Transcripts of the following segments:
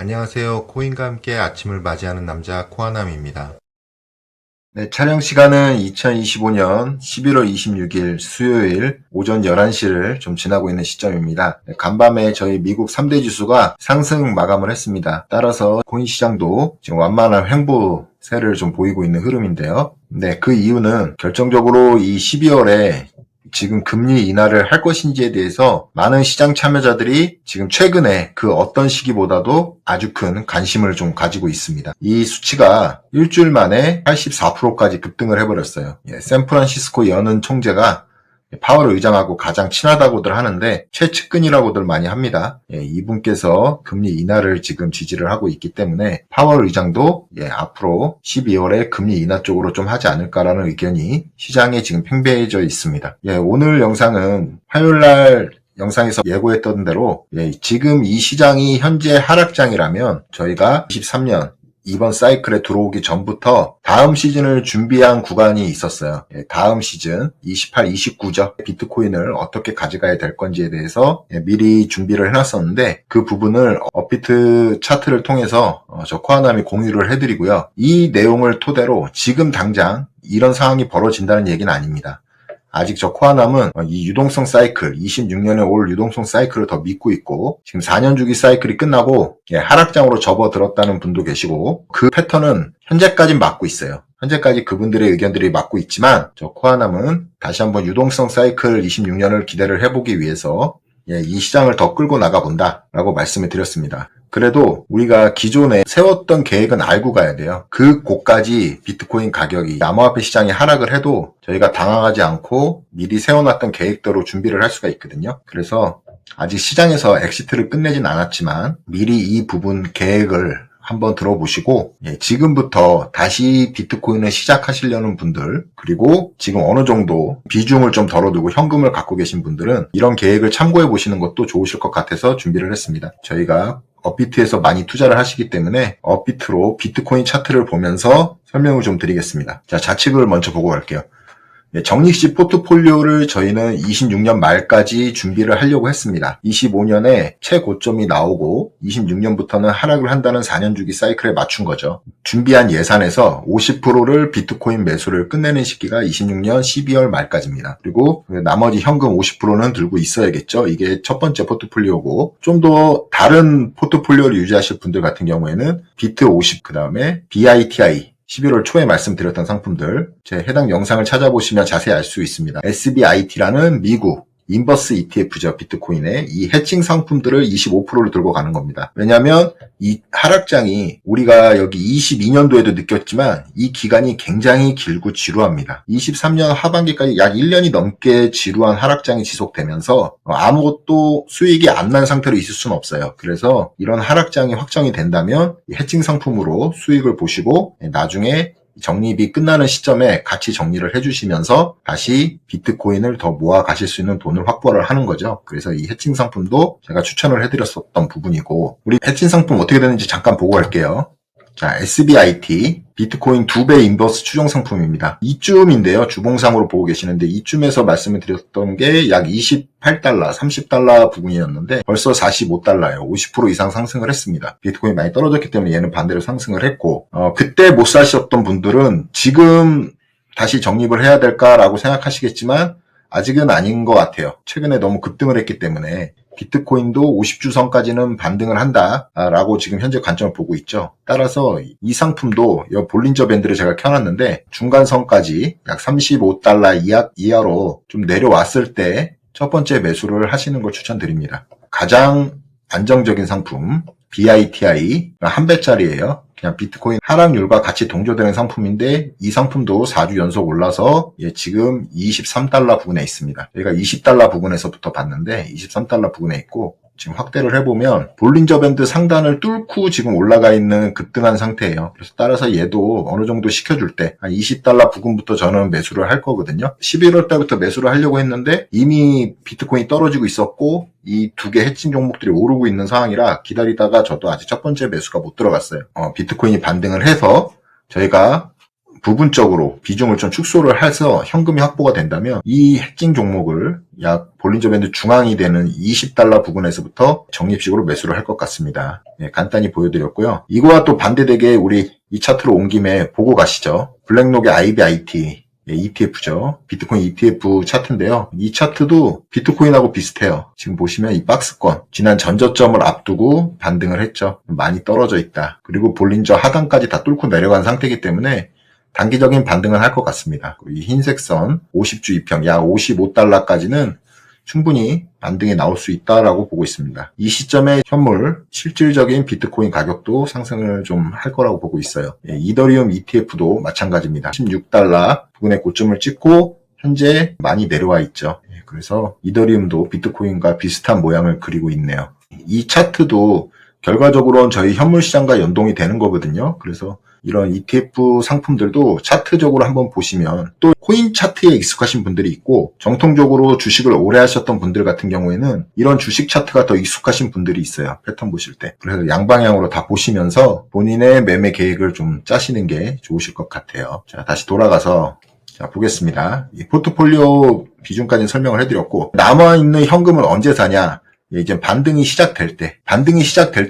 안녕하세요. 코인과 함께 아침을 맞이하는 남자 코아남입니다. 네, 촬영 시간은 2025년 11월 26일 수요일 오전 11시를 좀 지나고 있는 시점입니다. 네, 간밤에 저희 미국 3대 지수가 상승 마감을 했습니다. 따라서 코인 시장도 지금 완만한 횡보세를 좀 보이고 있는 흐름인데요. 네, 그 이유는 결정적으로 이 12월에 지금 금리 인하를 할 것인지에 대해서 많은 시장 참여자들이 지금 최근에 그 어떤 시기보다도 아주 큰 관심을 좀 가지고 있습니다. 이 수치가 일주일 만에 84%까지 급등을 해버렸어요. 샌프란시스코 연은 총재가 파월 의장하고 가장 친하다고들 하는데 최측근이라고들 많이 합니다. 이분께서 금리 인하를 지금 지지를 하고 있기 때문에 파월 의장도 앞으로 12월에 금리 인하 쪽으로 좀 하지 않을까라는 의견이 시장에 지금 팽배해져 있습니다. 오늘 영상은 화요일날 영상에서 예고했던 대로 지금 이 시장이 현재 하락장이라면 저희가 23년 이번 사이클에 들어오기 전부터 다음 시즌을 준비한 구간이 있었어요. 다음 시즌 28, 29죠. 비트코인을 어떻게 가져가야 될 건지에 대해서 미리 준비를 해놨었는데 그 부분을 업비트 차트를 통해서 저 코아남이 공유를 해드리고요. 이 내용을 토대로 지금 당장 이런 상황이 벌어진다는 얘기는 아닙니다. 아직 저 코아남은 이 유동성 사이클, 26년에 올 유동성 사이클을 더 믿고 있고 지금 4년 주기 사이클이 끝나고 하락장으로 접어들었다는 분도 계시고 그 패턴은 현재까진 맞고 있어요. 현재까지 그분들의 의견들이 맞고 있지만 저 코아남은 다시 한번 유동성 사이클 26년을 기대를 해보기 위해서 이 시장을 더 끌고 나가본다라고 말씀을 드렸습니다. 그래도 우리가 기존에 세웠던 계획은 알고 가야 돼요. 그 곳까지 비트코인 가격이 암호화폐 시장이 하락을 해도 저희가 당황하지 않고 미리 세워놨던 계획대로 준비를 할 수가 있거든요. 그래서 아직 시장에서 엑시트를 끝내진 않았지만 미리 이 부분 계획을 한번 들어보시고 지금부터 다시 비트코인을 시작하시려는 분들 그리고 지금 어느 정도 비중을 좀 덜어두고 현금을 갖고 계신 분들은 이런 계획을 참고해 보시는 것도 좋으실 것 같아서 준비를 했습니다. 저희가 업비트에서 많이 투자를 하시기 때문에 업비트로 비트코인 차트를 보면서 설명을 좀 드리겠습니다. 자, 좌측을 먼저 보고 갈게요. 적립식 포트폴리오를 저희는 26년 말까지 준비를 하려고 했습니다. 25년에 최고점이 나오고 26년부터는 하락을 한다는 4년 주기 사이클에 맞춘 거죠. 준비한 예산에서 50%를 비트코인 매수를 끝내는 시기가 26년 12월 말까지입니다. 그리고 나머지 현금 50%는 들고 있어야겠죠. 이게 첫 번째 포트폴리오고 좀 더 다른 포트폴리오를 유지하실 분들 같은 경우에는 비트 50, 그 다음에 BITI 11월 초에 말씀드렸던 상품들 제 해당 영상을 찾아보시면 자세히 알 수 있습니다. SBIT라는 미국 인버스 ETF죠. 비트코인의 이 해칭 상품들을 25%를 들고 가는 겁니다. 왜냐하면 이 하락장이 우리가 여기 22년도에도 느꼈지만 이 기간이 굉장히 길고 지루합니다. 23년 하반기까지 약 1년이 넘게 지루한 하락장이 지속되면서 아무것도 수익이 안 난 상태로 있을 수는 없어요. 그래서 이런 하락장이 확정이 된다면 해칭 상품으로 수익을 보시고 나중에 적립이 끝나는 시점에 같이 정리를 해주시면서 다시 비트코인을 더 모아 가실 수 있는 돈을 확보를 하는 거죠. 그래서 이 해칭 상품도 제가 추천을 해드렸었던 부분이고 우리 해칭 상품 어떻게 되는지 잠깐 보고 갈게요. 자, SBIT 비트코인 2배 인버스 추종 상품입니다. 이쯤인데요. 주봉상으로 보고 계시는데 이쯤에서 말씀을 드렸던 게 약 28달러, 30달러 부분이었는데 벌써 45달러예요. 50% 이상 상승을 했습니다. 비트코인 많이 떨어졌기 때문에 얘는 반대로 상승을 했고 그때 못 사셨던 분들은 지금 다시 적립을 해야 될까라고 생각하시겠지만 아직은 아닌 것 같아요. 최근에 너무 급등을 했기 때문에 비트코인도 50주선까지는 반등을 한다라고 지금 현재 관점을 보고 있죠. 따라서 이 상품도 볼린저 밴드를 제가 켜놨는데 중간선까지 약 35달러 이하로 좀 내려왔을 때 첫 번째 매수를 하시는 걸 추천드립니다. 가장 안정적인 상품 BITI 한 배짜리예요. 그냥 비트코인 하락률과 같이 동조되는 상품인데 이 상품도 4주 연속 올라서 지금 23달러 부근에 있습니다. 저희가 20달러 부근에서부터 봤는데 23달러 부근에 있고 지금 확대를 해보면 볼린저 밴드 상단을 뚫고 지금 올라가 있는 급등한 상태예요. 그래서 따라서 얘도 어느 정도 시켜줄 때 한 20달러 부근부터 저는 매수를 할 거거든요. 11월 달부터 매수를 하려고 했는데 이미 비트코인이 떨어지고 있었고 이 두 개 해칭 종목들이 오르고 있는 상황이라 기다리다가 저도 아직 첫 번째 매수가 못 들어갔어요. 비트코인이 반등을 해서 저희가 부분적으로 비중을 좀 축소를 해서 현금이 확보가 된다면 이 해킹 종목을 약 볼린저 밴드 중앙이 되는 $20 부근에서부터 적립식으로 매수를 할 것 같습니다. 네, 간단히 보여드렸고요. 이거와 또 반대되게 우리 이 차트로 온 김에 보고 가시죠. 블랙록의 IBIT ETF죠. 비트코인 ETF 차트인데요. 이 차트도 비트코인하고 비슷해요. 지금 보시면 이 박스권, 지난 전저점을 앞두고 반등을 했죠. 많이 떨어져 있다. 그리고 볼린저 하단까지 다 뚫고 내려간 상태이기 때문에 단기적인 반등은 할 것 같습니다. 이 흰색 선 50주 2평 약 $55까지는 충분히 반등이 나올 수 있다라고 보고 있습니다. 이 시점에 현물 실질적인 비트코인 가격도 상승을 좀 할 거라고 보고 있어요. 이더리움 ETF도 마찬가지입니다. $16 부근의 고점을 찍고 현재 많이 내려와 있죠. 그래서 이더리움도 비트코인과 비슷한 모양을 그리고 있네요. 이 차트도 결과적으로는 저희 현물 시장과 연동이 되는 거거든요. 그래서 이런 ETF 상품들도 차트적으로 한번 보시면 또 코인 차트에 익숙하신 분들이 있고 정통적으로 주식을 오래 하셨던 분들 같은 경우에는 이런 주식 차트가 더 익숙하신 분들이 있어요. 패턴 보실 때. 그래서 양방향으로 다 보시면서 본인의 매매 계획을 좀 짜시는 게 좋으실 것 같아요. 자, 다시 돌아가서 보겠습니다. 이 포트폴리오 비중까지 설명을 해드렸고 남아있는 현금을 언제 사냐? 이제 반등이 시작될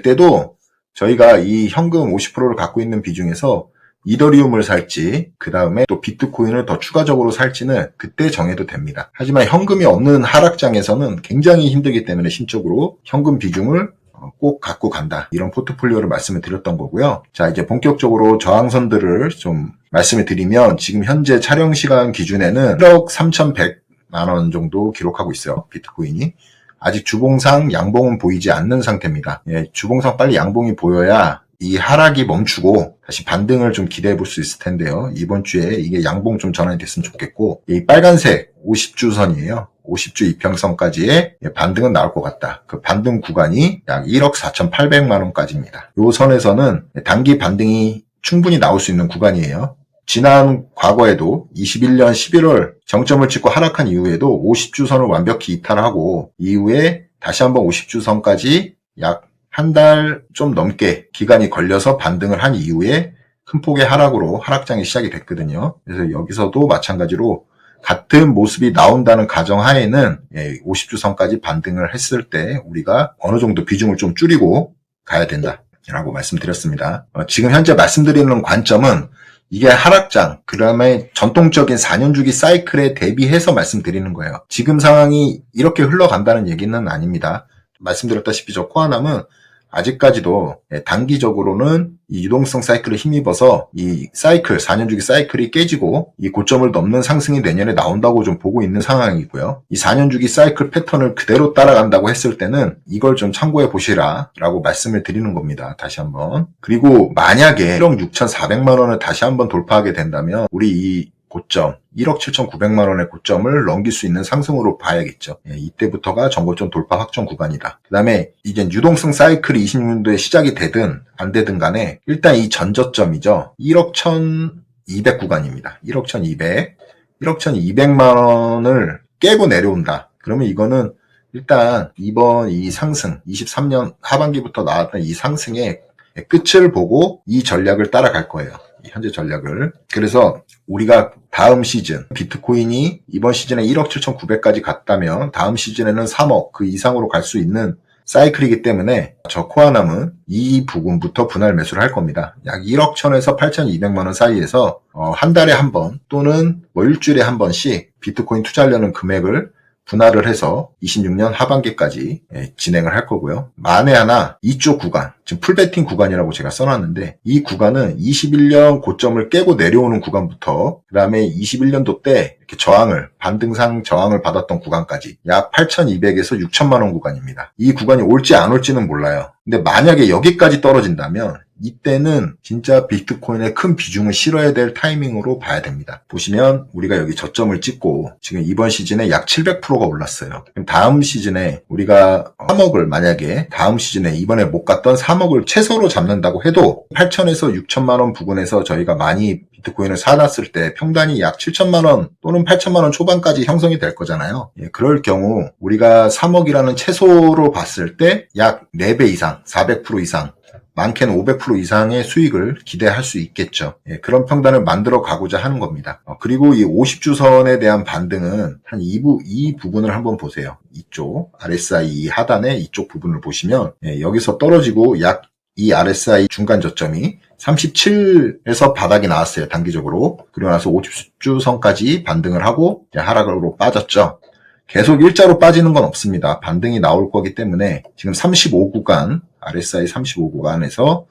때도 저희가 이 현금 50%를 갖고 있는 비중에서 이더리움을 살지 그 다음에 또 비트코인을 더 추가적으로 살지는 그때 정해도 됩니다. 하지만 현금이 없는 하락장에서는 굉장히 힘들기 때문에 심적으로 현금 비중을 꼭 갖고 간다. 이런 포트폴리오를 말씀을 드렸던 거고요. 자, 이제 본격적으로 저항선들을 좀 말씀을 드리면 지금 현재 촬영 시간 기준에는 1억 3,100만 원 정도 기록하고 있어요. 비트코인이. 아직 주봉상 양봉은 보이지 않는 상태입니다. 주봉상 빨리 양봉이 보여야 이 하락이 멈추고 다시 반등을 좀 기대해 볼 수 있을 텐데요. 이번 주에 이게 양봉 좀 전환이 됐으면 좋겠고 이 빨간색 50주 선이에요. 50주 이평선까지의 반등은 나올 것 같다. 그 반등 구간이 약 1억 4,800만 원까지입니다. 이 선에서는 단기 반등이 충분히 나올 수 있는 구간이에요. 지난 과거에도 21년 11월 정점을 찍고 하락한 이후에도 50주선을 완벽히 이탈하고 이후에 다시 한번 50주선까지 약 한 달 좀 넘게 기간이 걸려서 반등을 한 이후에 큰 폭의 하락으로 하락장이 시작이 됐거든요. 그래서 여기서도 마찬가지로 같은 모습이 나온다는 가정하에는 50주선까지 반등을 했을 때 우리가 어느 정도 비중을 좀 줄이고 가야 된다라고 말씀드렸습니다. 지금 현재 말씀드리는 관점은 이게 하락장, 그 다음에 전통적인 4년 주기 사이클에 대비해서 말씀드리는 거예요. 지금 상황이 이렇게 흘러간다는 얘기는 아닙니다. 말씀드렸다시피 저 코아남은 아직까지도 단기적으로는 이 유동성 사이클에 힘입어서 이 사이클, 4년 주기 사이클이 깨지고 이 고점을 넘는 상승이 내년에 나온다고 좀 보고 있는 상황이고요. 이 4년 주기 사이클 패턴을 그대로 따라간다고 했을 때는 이걸 좀 참고해 보시라 라고 말씀을 드리는 겁니다. 다시 한번. 그리고 만약에 1억 6,400만 원을 다시 한번 돌파하게 된다면 우리 이 고점 1억 7,900만 원의 고점을 넘길 수 있는 상승으로 봐야겠죠. 이때부터가 전고점 돌파 확정 구간이다. 그 다음에 이제 유동성 사이클이 26년도에 시작이 되든 안 되든 간에 일단 이 전저점이죠. 1억 1,200 구간입니다. 1억 1,200. 1억 1,200만 원을 깨고 내려온다. 그러면 이거는 일단 이번 이 상승 23년 하반기부터 나왔던 이 상승의 끝을 보고 이 전략을 따라갈 거예요. 현재 전략을. 그래서 우리가 다음 시즌 비트코인이 이번 시즌에 1억 7,900까지 갔다면 다음 시즌에는 3억 그 이상으로 갈 수 있는 사이클이기 때문에 저 코아남은 이 부분부터 분할 매수를 할 겁니다. 약 1억 1,000에서 8,200만 원 사이에서 한 달에 한 번 또는 일주일에 한 번씩 비트코인 투자하려는 금액을 분할을 해서 26년 하반기까지 진행을 할 거고요. 만에 하나 이쪽 구간, 지금 풀베팅 구간이라고 제가 써놨는데 이 구간은 21년 고점을 깨고 내려오는 구간부터 그 다음에 21년도 때 이렇게 저항을, 반등상 저항을 받았던 구간까지 약 8,200에서 6,000만 원 구간입니다. 이 구간이 올지 안 올지는 몰라요. 근데 만약에 여기까지 떨어진다면 이때는 진짜 비트코인의 큰 비중을 실어야 될 타이밍으로 봐야 됩니다. 보시면 우리가 여기 저점을 찍고 지금 이번 시즌에 약 700%가 올랐어요. 그럼 다음 시즌에 우리가 3억을 만약에 다음 시즌에 이번에 못 갔던 3억을 최소로 잡는다고 해도 8천에서 6천만 원 부근에서 저희가 많이 비트코인을 사놨을 때 평단이 약 7천만 원 또는 8천만 원 초반까지 형성이 될 거잖아요. 그럴 경우 우리가 3억이라는 최소로 봤을 때 약 4배 이상, 400% 이상 많게는 500% 이상의 수익을 기대할 수 있겠죠. 예, 그런 평단을 만들어 가고자 하는 겁니다. 그리고 이 50주선에 대한 반등은 한 이 부분을 한번 보세요. 이쪽 RSI 이 하단의 이쪽 부분을 보시면 예, 여기서 떨어지고 약 이 RSI 중간 저점이 37에서 바닥이 나왔어요. 단기적으로. 그리고 나서 50주선까지 반등을 하고 하락으로 빠졌죠. 계속 일자로 빠지는 건 없습니다. 반등이 나올 거기 때문에 지금 35구간, RSI 35구간에서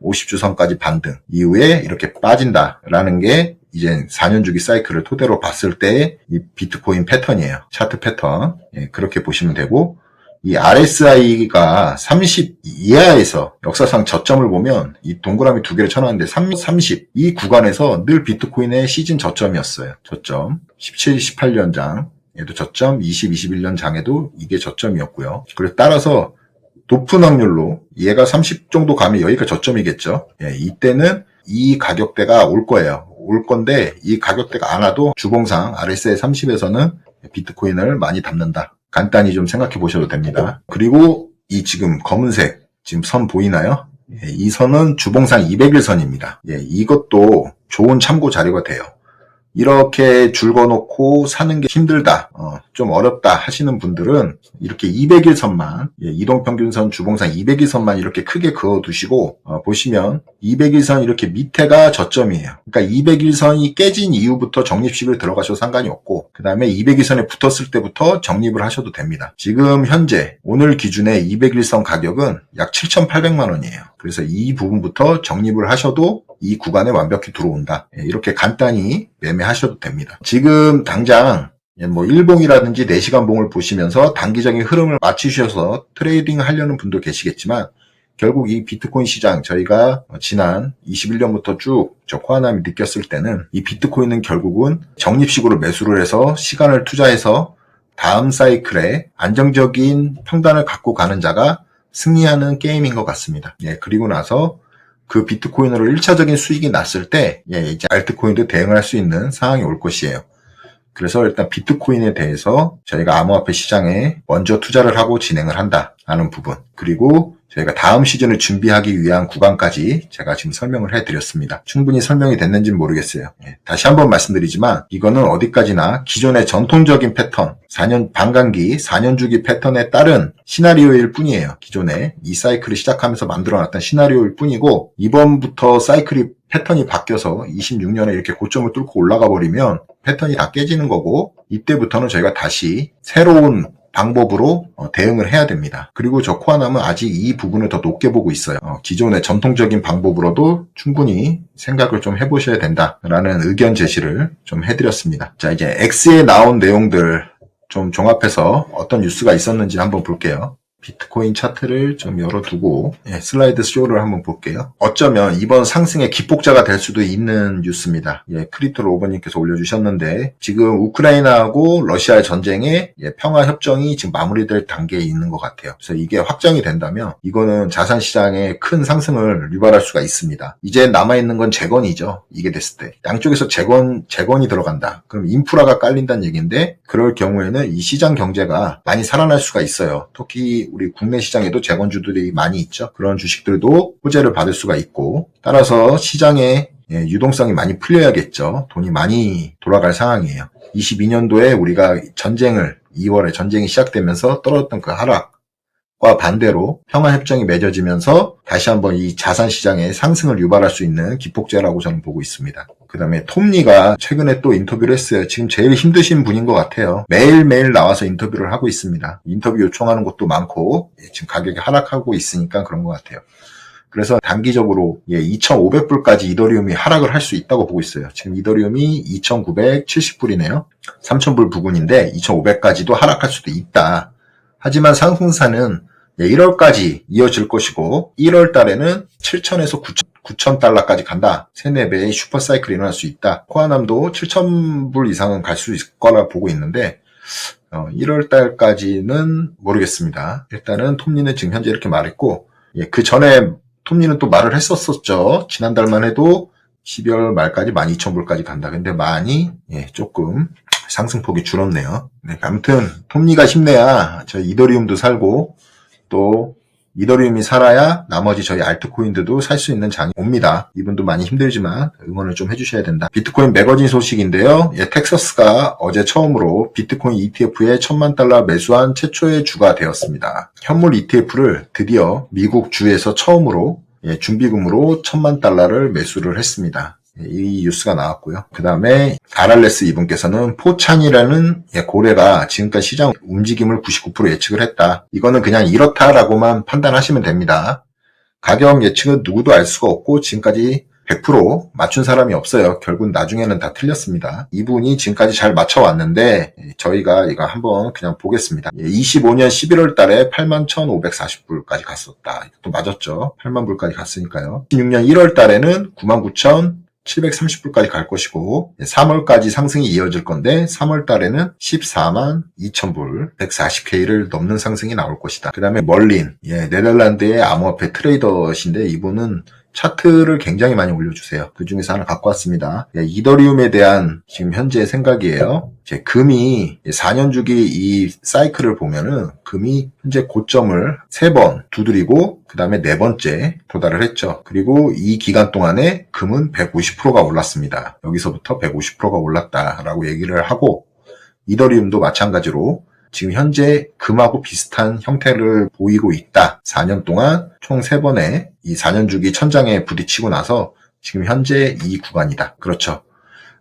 50주선까지 반등 이후에 이렇게 빠진다라는 게 이제 4년 주기 사이클을 토대로 봤을 때 이 비트코인 패턴이에요. 차트 패턴. 예, 그렇게 보시면 되고 이 RSI가 30 이하에서 역사상 저점을 보면 이 동그라미 두 개를 쳐놨는데 30 이 구간에서 늘 비트코인의 시즌 저점이었어요. 저점 17, 18년장 얘도 저점, 20, 21년 장에도 이게 저점이었고요. 그래서 따라서 높은 확률로 얘가 30 정도 가면 여기가 저점이겠죠. 예, 이때는 이 가격대가 올 거예요. 올 건데 이 가격대가 안 와도 주봉상 RSI 30에서는 비트코인을 많이 담는다. 간단히 좀 생각해 보셔도 됩니다. 그리고 이 지금 검은색 지금 선 보이나요? 예, 이 선은 주봉상 200일선입니다. 예, 이것도 좋은 참고 자료가 돼요. 이렇게 줄 거놓고 사는 게 힘들다, 좀 어렵다 하시는 분들은 이렇게 200일선만, 이동평균선 주봉상 200일선만 이렇게 크게 그어두시고, 보시면 200일선 이렇게 밑에가 저점이에요. 그러니까 200일선이 깨진 이후부터 적립식을 들어가셔도 상관이 없고, 그 다음에 200일선에 붙었을 때부터 적립을 하셔도 됩니다. 지금 현재 오늘 기준의 200일선 가격은 약 7,800만 원이에요. 그래서 이 부분부터 적립을 하셔도 이 구간에 완벽히 들어온다. 이렇게 간단히 매매하셔도 됩니다. 지금 당장 뭐 일봉이라든지 4시간 봉을 보시면서 단기적인 흐름을 맞추셔서 트레이딩 하려는 분도 계시겠지만 결국 이 비트코인 시장 저희가 지난 21년부터 쭉 저 코아남이 느꼈을 때는 이 비트코인은 결국은 적립식으로 매수를 해서 시간을 투자해서 다음 사이클에 안정적인 평단을 갖고 가는 자가 승리하는 게임인 것 같습니다. 예, 그리고 나서 그 비트코인으로 1차적인 수익이 났을 때 이제 알트코인도 대응할 수 있는 상황이 올 것이에요. 그래서 일단 비트코인에 대해서 저희가 암호화폐 시장에 먼저 투자를 하고 진행을 한다라는 부분, 그리고 저희가 다음 시즌을 준비하기 위한 구간까지 제가 지금 설명을 해드렸습니다. 충분히 설명이 됐는지는 모르겠어요. 다시 한번 말씀드리지만 이거는 어디까지나 기존의 전통적인 패턴, 4년 반감기, 4년 주기 패턴에 따른 시나리오일 뿐이에요. 기존에 이 사이클을 시작하면서 만들어놨던 시나리오일 뿐이고, 이번부터 사이클이 패턴이 바뀌어서 26년에 이렇게 고점을 뚫고 올라가 버리면 패턴이 다 깨지는 거고, 이때부터는 저희가 다시 새로운 방법으로 대응을 해야 됩니다. 그리고 저 코아남은 아직 이 부분을 더 높게 보고 있어요. 기존의 전통적인 방법으로도 충분히 생각을 좀 해보셔야 된다라는 의견 제시를 좀 해드렸습니다. 자, 이제 X에 나온 내용들 좀 종합해서 어떤 뉴스가 있었는지 한번 볼게요. 비트코인 차트를 좀 열어두고 슬라이드 쇼를 한번 볼게요. 어쩌면 이번 상승의 기폭자가 될 수도 있는 뉴스입니다. 크립토 로버님께서 올려주셨는데 지금 우크라이나하고 러시아의 전쟁의 평화협정이 지금 마무리될 단계에 있는 것 같아요. 그래서 이게 확정이 된다면 이거는 자산시장에 큰 상승을 유발할 수가 있습니다. 이제 남아있는 건 재건이죠. 이게 됐을 때 양쪽에서 재건이 들어간다. 그럼 인프라가 깔린다는 얘기인데, 그럴 경우에는 이 시장 경제가 많이 살아날 수가 있어요. 특히 우리 국내 시장에도 재건주들이 많이 있죠. 그런 주식들도 호재를 받을 수가 있고, 따라서 시장에 유동성이 많이 풀려야겠죠. 돈이 많이 돌아갈 상황이에요. 22년도에 우리가 2월에 전쟁이 시작되면서 떨어졌던 그 하락과 반대로 평화협정이 맺어지면서 다시 한번 이 자산시장의 상승을 유발할 수 있는 기폭제라고 저는 보고 있습니다. 그 다음에 톰리가 최근에 또 인터뷰를 했어요. 지금 제일 힘드신 분인 것 같아요. 매일매일 나와서 인터뷰를 하고 있습니다. 인터뷰 요청하는 것도 많고 지금 가격이 하락하고 있으니까 그런 것 같아요. 그래서 단기적으로 2,500불까지 이더리움이 하락을 할 수 있다고 보고 있어요. 지금 이더리움이 2,970불이네요. 3,000불 부근인데 2,500까지도 하락할 수도 있다. 하지만 상승사는 1월까지 이어질 것이고 1월 달에는 7,000에서 9,000달러까지 간다. 3, 4배의 슈퍼사이클이 일어날 수 있다. 코아남도 7,000불 이상은 갈 수 있을 거라 보고 있는데 1월 달까지는 모르겠습니다. 일단은 톰리는 지금 현재 이렇게 말했고, 그 전에 톰리는 또 말을 했었죠. 지난달만 해도 12월 말까지 12,000불까지 간다. 근데 많이 조금 상승폭이 줄었네요. 아무튼 톰리가 힘내야 저 이더리움도 살고 또 이더리움이 살아야 나머지 저희 알트코인들도 살 수 있는 장이 옵니다. 이분도 많이 힘들지만 응원을 좀 해주셔야 된다. 비트코인 매거진 소식인데요. 텍사스가 어제 처음으로 비트코인 ETF에 1000만 달러 매수한 최초의 주가 되었습니다. 현물 ETF를 드디어 미국 주에서 처음으로 준비금으로 1000만 달러를 매수를 했습니다. 이 뉴스가 나왔고요. 그 다음에 아랄레스 이분께서는 포찬이라는 고래가 지금까지 시장 움직임을 99% 예측을 했다. 이거는 그냥 이렇다라고만 판단하시면 됩니다. 가격 예측은 누구도 알 수가 없고 지금까지 100% 맞춘 사람이 없어요. 결국 나중에는 다 틀렸습니다. 이분이 지금까지 잘 맞춰왔는데 저희가 이거 한번 그냥 보겠습니다. 25년 11월 달에 81,540불까지 갔었다. 또 맞았죠. 8만 불까지 갔으니까요. 16년 1월 달에는 99,730불까지 갈 것이고 3월까지 상승이 이어질 건데 3월 달에는 14만 2천불 140K를 넘는 상승이 나올 것이다. 그 다음에 멀린 네덜란드의 암호화폐 트레이더신데 이분은 차트를 굉장히 많이 올려주세요. 그 중에서 하나 갖고 왔습니다. 이더리움에 대한 지금 현재 생각이에요. 금이 4년 주기 이 사이클을 보면은 금이 현재 고점을 3번 두드리고 그 다음에 4번째 도달을 했죠. 그리고 이 기간 동안에 금은 150%가 올랐습니다. 여기서부터 150%가 올랐다라고 얘기를 하고 이더리움도 마찬가지로 지금 현재 금하고 비슷한 형태를 보이고 있다. 4년 동안 총 3번의 이 4년 주기 천장에 부딪히고 나서 지금 현재 이 구간이다. 그렇죠.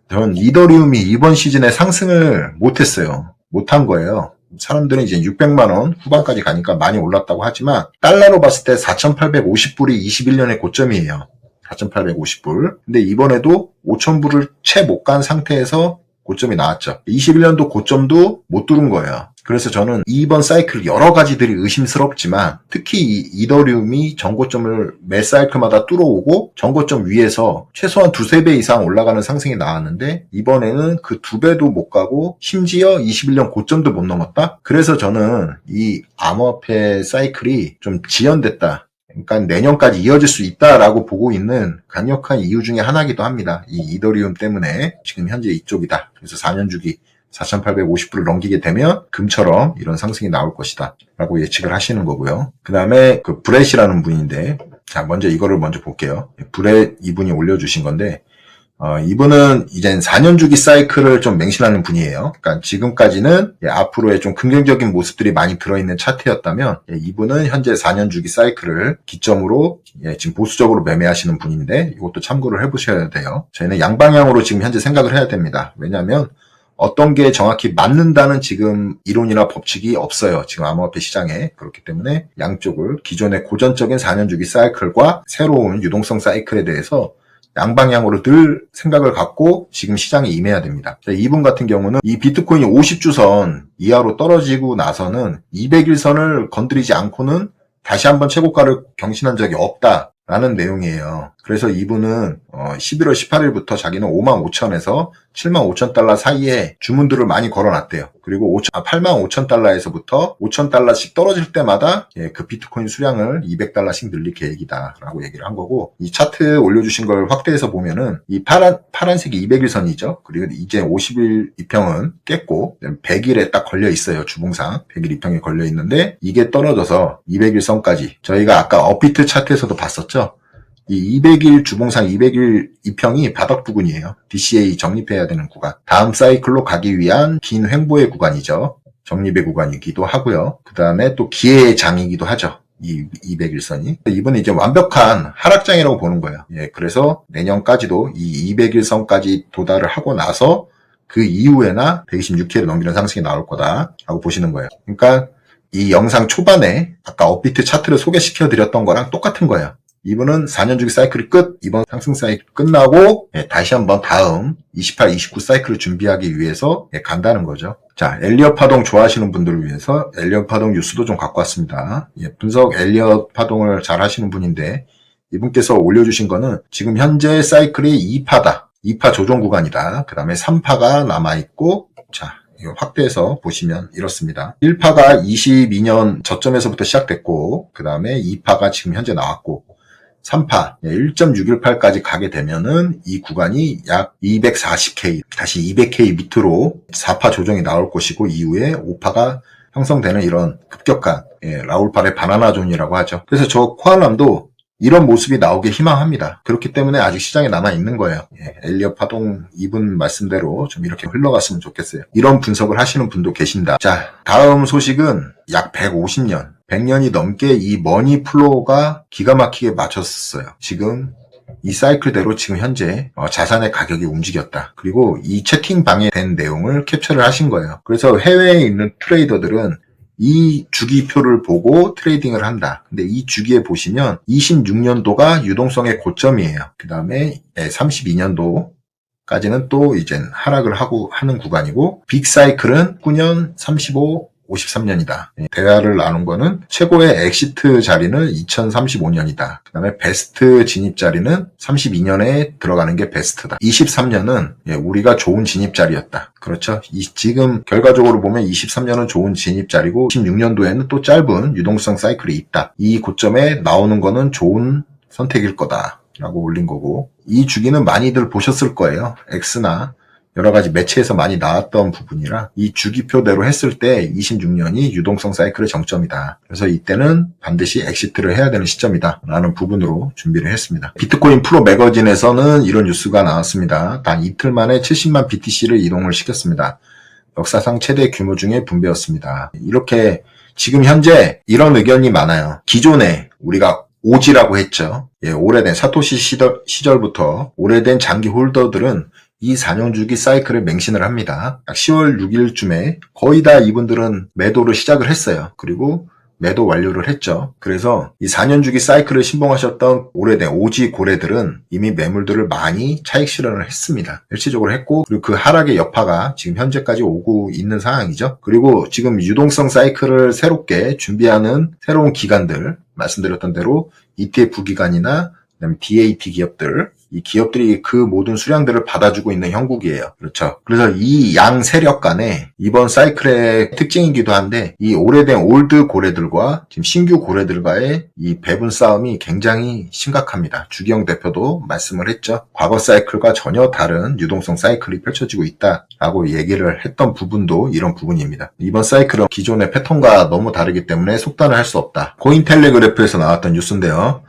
저는 이더리움이 이번 시즌에 상승을 못했어요. 못한 거예요. 사람들은 이제 600만 원 후반까지 가니까 많이 올랐다고 하지만 달러로 봤을 때 4,850불이 21년의 고점이에요. 4,850불. 근데 이번에도 5,000불을 채 못 간 상태에서 고점이 나왔죠. 21년도 고점도 못 뚫은 거예요. 그래서 저는 이번 사이클 여러 가지들이 의심스럽지만 특히 이 이더리움이 전고점을 매 사이클마다 뚫어오고 전고점 위에서 최소한 2-3배 이상 올라가는 상승이 나왔는데 이번에는 그 2배도 못 가고 심지어 21년 고점도 못 넘었다? 그래서 저는 이 암호화폐 사이클이 좀 지연됐다. 그러니까 내년까지 이어질 수 있다라고 보고 있는 강력한 이유 중에 하나이기도 합니다. 이 이더리움 때문에 지금 현재 이쪽이다. 그래서 4년 주기 4,850불을 넘기게 되면 금처럼 이런 상승이 나올 것이다 라고 예측을 하시는 거고요. 그 다음에 그 브렛이라는 분인데 자 먼저 이거를 먼저 볼게요. 브렛 이분이 올려주신 건데 이분은 이젠 4년 주기 사이클을 좀 맹신하는 분이에요. 그러니까 지금까지는 앞으로의 좀 긍정적인 모습들이 많이 들어있는 차트였다면 이분은 현재 4년 주기 사이클을 기점으로 지금 보수적으로 매매하시는 분인데 이것도 참고를 해보셔야 돼요. 저희는 양방향으로 지금 현재 생각을 해야 됩니다. 왜냐하면 어떤 게 정확히 맞는다는 지금 이론이나 법칙이 없어요. 지금 암호화폐 시장에. 그렇기 때문에 양쪽을 기존의 고전적인 4년 주기 사이클과 새로운 유동성 사이클에 대해서 양방향으로 늘 생각을 갖고 지금 시장에 임해야 됩니다. 이분 같은 경우는 이 비트코인이 50주선 이하로 떨어지고 나서는 200일선을 건드리지 않고는 다시 한번 최고가를 경신한 적이 없다라는 내용이에요. 그래서 이분은 11월 18일부터 자기는 55,000에서 75,000달러 사이에 주문들을 많이 걸어놨대요. 그리고 85,000달러에서부터 5,000달러씩 떨어질 때마다 그 비트코인 수량을 200달러씩 늘릴 계획이다 라고 얘기를 한 거고 이 차트 올려주신 걸 확대해서 보면은 이 파란색이 200일선이죠. 그리고 이제 50일 이평은 깼고 100일에 딱 걸려 있어요. 주봉상 100일 이평이 걸려 있는데 이게 떨어져서 200일선까지 저희가 아까 업비트 차트에서도 봤었죠. 이 200일 주봉상 200일 이평이 바닥 부근이에요. DCA 정립해야 되는 구간. 다음 사이클로 가기 위한 긴 횡보의 구간이죠. 정립의 구간이기도 하고요. 그 다음에 또 기회의 장이기도 하죠. 이 200일선이. 이번에 이제 완벽한 하락장이라고 보는 거예요. 그래서 내년까지도 이 200일선까지 도달을 하고 나서 그 이후에나 126회를 넘기는 상승이 나올 거다라고 보시는 거예요. 그러니까 이 영상 초반에 아까 업비트 차트를 소개시켜 드렸던 거랑 똑같은 거예요. 이번은 4년 주기 사이클이 끝, 이번 상승 사이클 끝나고 다시 한번 다음 28, 29 사이클을 준비하기 위해서 간다는 거죠. 자, 엘리엇 파동 좋아하시는 분들을 위해서 엘리엇 파동 뉴스도 좀 갖고 왔습니다. 분석 엘리엇 파동을 잘 하시는 분인데 이분께서 올려주신 거는 지금 현재 사이클이 2파다. 2파 조정 구간이다. 그 다음에 3파가 남아있고 자, 이거 확대해서 보시면 이렇습니다. 1파가 22년 저점에서부터 시작됐고 그 다음에 2파가 지금 현재 나왔고 3파 1.618까지 가게 되면은 이 구간이 약 240K 다시 200K 밑으로 4파 조정이 나올 것이고 이후에 5파가 형성되는 이런 급격한 라울팔의 바나나존이라고 하죠. 그래서 저 코아남도 이런 모습이 나오길 희망합니다. 그렇기 때문에 아직 시장에 남아있는 거예요. 엘리엇 파동 이분 말씀대로 좀 이렇게 흘러갔으면 좋겠어요. 이런 분석을 하시는 분도 계신다. 자, 다음 소식은 약 150년, 100년이 넘게 이 머니 플로우가 기가 막히게 맞췄어요. 지금 이 사이클대로 지금 현재 자산의 가격이 움직였다. 그리고 이 채팅방에 된 내용을 캡처를 하신 거예요. 그래서 해외에 있는 트레이더들은 이 주기표를 보고 트레이딩을 한다. 근데 이 주기에 보시면 26년도가 유동성의 고점이에요. 그 다음에 32년도까지는 또 이제 하락을 하고 하는 구간이고, 빅 사이클은 9년, 35, 53년이다. 대화를 나눈 거는 최고의 엑시트 자리는 2035년이다. 그 다음에 베스트 진입 자리는 32년에 들어가는 게 베스트다. 23년은 우리가 좋은 진입 자리였다. 그렇죠. 지금 결과적으로 보면 23년은 좋은 진입 자리고 26년도에는 또 짧은 유동성 사이클이 있다. 이 고점에 나오는 거는 좋은 선택일 거다 라고 올린 거고, 이 주기는 많이들 보셨을 거예요. X나 여러 가지 매체에서 많이 나왔던 부분이라 이 주기표대로 했을 때 26년이 유동성 사이클의 정점이다. 그래서 이때는 반드시 엑시트를 해야 되는 시점이다 라는 부분으로 준비를 했습니다. 비트코인 프로 매거진에서는 이런 뉴스가 나왔습니다. 단 이틀 만에 70만 BTC를 이동을 시켰습니다. 역사상 최대 규모 중에 분배였습니다. 이렇게 지금 현재 이런 의견이 많아요. 기존에 우리가 오지라고 했죠. 오래된 사토시 시절부터 오래된 장기 홀더들은 이 4년 주기 사이클을 맹신을 합니다. 10월 6일쯤에 거의 다 이분들은 매도를 시작을 했어요. 그리고 매도 완료를 했죠. 그래서 이 4년 주기 사이클을 신봉하셨던 오래된 오지 고래들은 이미 매물들을 많이 차익 실현을 했습니다. 일시적으로 했고, 그리고 그 하락의 여파가 지금 현재까지 오고 있는 상황이죠. 그리고 지금 유동성 사이클을 새롭게 준비하는 새로운 기관들, 말씀드렸던 대로 ETF 기관이나 그다음에 DAT 기업들, 이 기업들이 그 모든 수량들을 받아주고 있는 형국이에요. 그렇죠. 그래서 이 양 세력 간에 이번 사이클의 특징이기도 한데, 이 오래된 올드 고래들과 지금 신규 고래들과의 이 배분 싸움이 굉장히 심각합니다. 주기영 대표도 말씀을 했죠. 과거 사이클과 전혀 다른 유동성 사이클이 펼쳐지고 있다라고 얘기를 했던 부분도 이런 부분입니다. 이번 사이클은 기존의 패턴과 너무 다르기 때문에 속단을 할 수 없다. 코인텔레그래프에서 나왔던 뉴스인데요.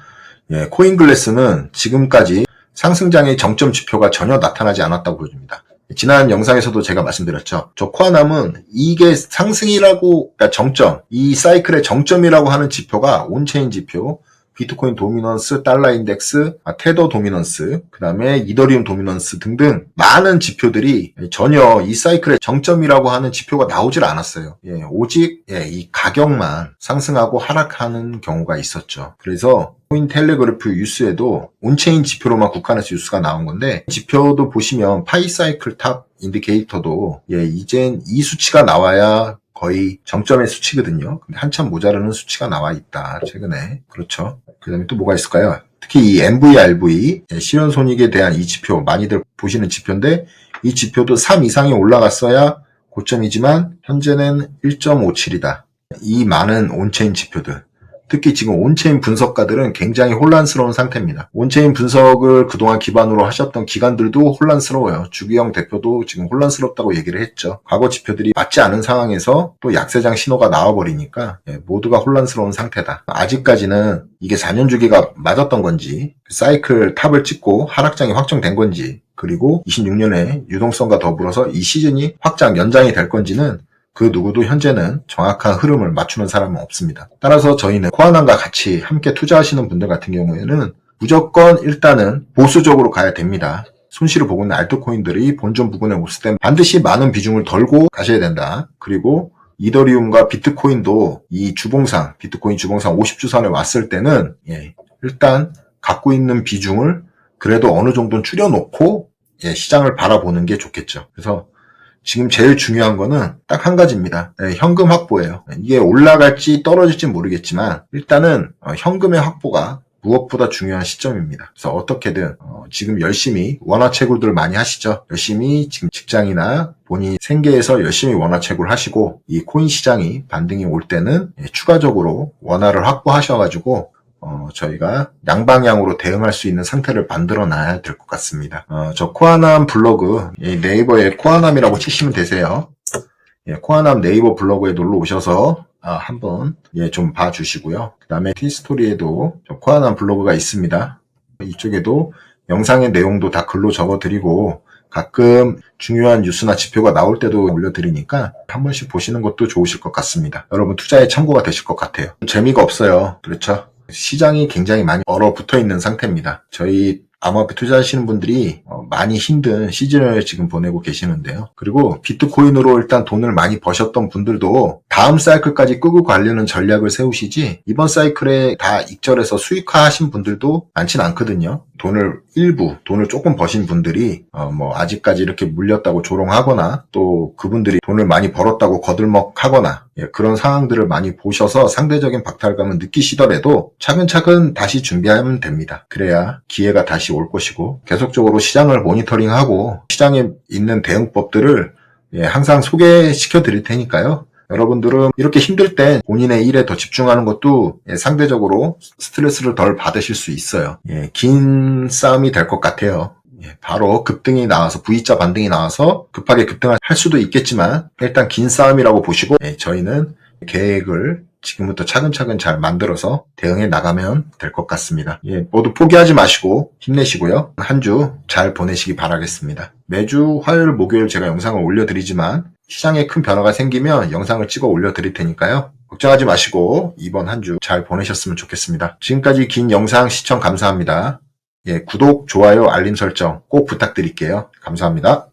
코인글래스는 지금까지 상승장의 정점 지표가 전혀 나타나지 않았다고 보여집니다. 지난 영상에서도 제가 말씀드렸죠. 저 코아남은 이게 상승이라고, 그러니까 정점, 이 사이클의 정점이라고 하는 지표가 온체인 지표, 비트코인 도미넌스, 달러 인덱스, 테더 도미넌스, 그 다음에 이더리움 도미넌스 등등 많은 지표들이 전혀 이 사이클의 정점이라고 하는 지표가 나오질 않았어요. 오직 이 가격만 상승하고 하락하는 경우가 있었죠. 그래서 코인텔레그래프 뉴스에도 온체인 지표로만 국한해서 뉴스가 나온 건데, 지표도 보시면 파이 사이클 탑 인디케이터도 이젠 이 수치가 나와야 거의 정점의 수치거든요. 근데 한참 모자르는 수치가 나와 있다, 최근에. 그렇죠. 그 다음에 또 뭐가 있을까요? 특히 이 MVRV, 실현손익에 대한 이 지표, 많이들 보시는 지표인데, 이 지표도 3 이상이 올라갔어야 고점이지만, 현재는 1.57이다. 이 많은 온체인 지표들. 특히 지금 온체인 분석가들은 굉장히 혼란스러운 상태입니다. 온체인 분석을 그동안 기반으로 하셨던 기관들도 혼란스러워요. 주기영 대표도 지금 혼란스럽다고 얘기를 했죠. 과거 지표들이 맞지 않은 상황에서 또 약세장 신호가 나와버리니까 모두가 혼란스러운 상태다. 아직까지는 이게 4년 주기가 맞았던 건지, 사이클 탑을 찍고 하락장이 확정된 건지, 그리고 26년에 유동성과 더불어서 이 시즌이 확장 연장이 될 건지는 그 누구도 현재는 정확한 흐름을 맞추는 사람은 없습니다. 따라서 저희는 코아남과 같이 함께 투자하시는 분들 같은 경우에는 무조건 일단은 보수적으로 가야 됩니다. 손실을 보고 있는 알트코인들이 본전 부근에 왔을 때 반드시 많은 비중을 덜고 가셔야 된다. 그리고 이더리움과 비트코인도 이 주봉상, 비트코인 주봉상 50주선에 왔을 때는 일단 갖고 있는 비중을 그래도 어느 정도는 줄여놓고 시장을 바라보는 게 좋겠죠. 그래서 지금 제일 중요한 거는 딱 한 가지입니다. 현금 확보예요. 이게 올라갈지 떨어질지 모르겠지만 일단은 현금의 확보가 무엇보다 중요한 시점입니다. 그래서 어떻게든 지금 열심히 원화채굴들 많이 하시죠. 열심히 지금 직장이나 본인 생계에서 열심히 원화채굴 하시고, 이 코인 시장이 반등이 올 때는 추가적으로 원화를 확보하셔가지고 저희가 양방향으로 대응할 수 있는 상태를 만들어 놔야 될 것 같습니다. 저 코아남 블로그, 네이버에 코아남이라고 치시면 되세요. 코아남 네이버 블로그에 놀러 오셔서 한번 좀 봐주시고요. 그 다음에 티스토리에도 코아남 블로그가 있습니다. 이쪽에도 영상의 내용도 다 글로 적어드리고 가끔 중요한 뉴스나 지표가 나올 때도 올려드리니까 한 번씩 보시는 것도 좋으실 것 같습니다. 여러분 투자에 참고가 되실 것 같아요. 재미가 없어요. 그렇죠? 시장이 굉장히 많이 얼어붙어 있는 상태입니다. 저희 암호화폐 투자하시는 분들이 많이 힘든 시즌을 지금 보내고 계시는데요. 그리고 비트코인으로 일단 돈을 많이 버셨던 분들도 다음 사이클까지 끄고 가려는 전략을 세우시지 이번 사이클에 다 익절해서 수익화하신 분들도 많진 않거든요. 돈을 조금 버신 분들이 아직까지 이렇게 물렸다고 조롱하거나 또 그분들이 돈을 많이 벌었다고 거들먹하거나 그런 상황들을 많이 보셔서 상대적인 박탈감을 느끼시더라도 차근차근 다시 준비하면 됩니다. 그래야 기회가 다시 올 것이고 계속적으로 시장을 모니터링하고 시장에 있는 대응법들을 항상 소개시켜 드릴 테니까요. 여러분들은 이렇게 힘들 때 본인의 일에 더 집중하는 것도 상대적으로 스트레스를 덜 받으실 수 있어요. 긴 싸움이 될 것 같아요. 바로 급등이 나와서 V자 반등이 나와서 급하게 급등할 수도 있겠지만 일단 긴 싸움이라고 보시고 저희는 계획을 지금부터 차근차근 잘 만들어서 대응해 나가면 될 것 같습니다. 모두 포기하지 마시고 힘내시고요. 한 주 잘 보내시기 바라겠습니다. 매주 화요일, 목요일 제가 영상을 올려드리지만 시장에 큰 변화가 생기면 영상을 찍어 올려드릴 테니까요. 걱정하지 마시고 이번 한 주 잘 보내셨으면 좋겠습니다. 지금까지 긴 영상 시청 감사합니다. 구독, 좋아요, 알림 설정 꼭 부탁드릴게요. 감사합니다.